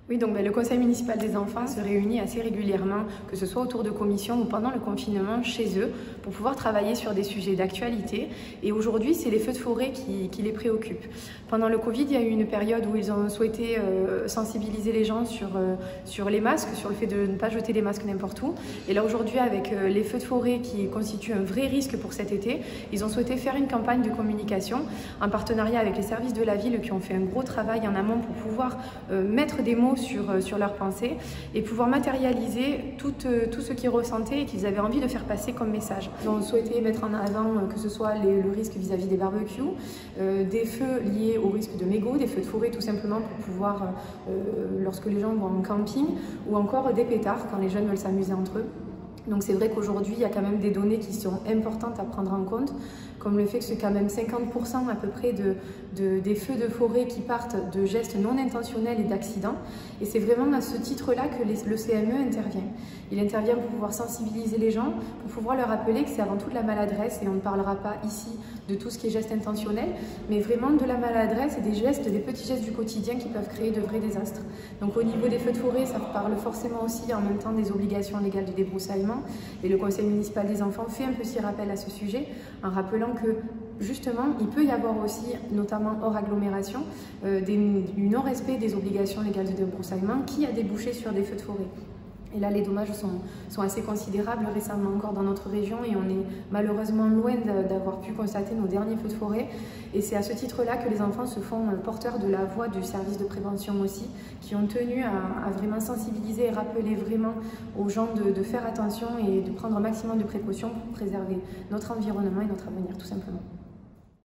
Oui, donc le conseil municipal des enfants se réunit assez régulièrement, que ce soit autour de commissions ou pendant le confinement chez eux, pour pouvoir travailler sur des sujets d'actualité. Et aujourd'hui, c'est les feux de forêt qui les préoccupent. Pendant le Covid, il y a eu une période où ils ont souhaité sensibiliser les gens sur les masques, sur le fait de ne pas jeter les masques n'importe où. Et là, aujourd'hui, avec les feux de forêt qui constituent un vrai risque pour cet été, ils ont souhaité faire une campagne de communication en partenariat avec les services de la ville qui ont fait un gros travail en amont pour pouvoir mettre des mots sur leurs pensées et pouvoir matérialiser tout ce qu'ils ressentaient et qu'ils avaient envie de faire passer comme message. Ils ont souhaité mettre en avant que ce soit le risque vis-à-vis des barbecues, des feux liés au risque de mégots, des feux de forêt tout simplement pour pouvoir, lorsque les gens vont en camping, ou encore des pétards quand les jeunes veulent s'amuser entre eux. Donc c'est vrai qu'aujourd'hui, il y a quand même des données qui sont importantes à prendre en compte, comme le fait que c'est quand même 50% à peu près des feux de forêt qui partent de gestes non intentionnels et d'accidents. Et c'est vraiment à ce titre-là que le CME intervient. Il intervient pour pouvoir sensibiliser les gens, pour pouvoir leur rappeler que c'est avant tout de la maladresse, et on ne parlera pas ici de tout ce qui est geste intentionnel, mais vraiment de la maladresse et des petits gestes du quotidien qui peuvent créer de vrais désastres. Donc au niveau des feux de forêt, ça parle forcément aussi en même temps des obligations légales de débroussaillement. Et le conseil municipal des enfants fait un petit rappel à ce sujet en rappelant que justement il peut y avoir aussi, notamment hors agglomération, du non-respect des obligations légales de débroussaillement qui a débouché sur des feux de forêt. Et là, les dommages sont assez considérables récemment encore dans notre région et on est malheureusement loin d'avoir pu constater nos derniers feux de forêt. Et c'est à ce titre-là que les enfants se font porteurs de la voix du service de prévention aussi, qui ont tenu à vraiment sensibiliser et rappeler vraiment aux gens de faire attention et de prendre un maximum de précautions pour préserver notre environnement et notre avenir, tout simplement.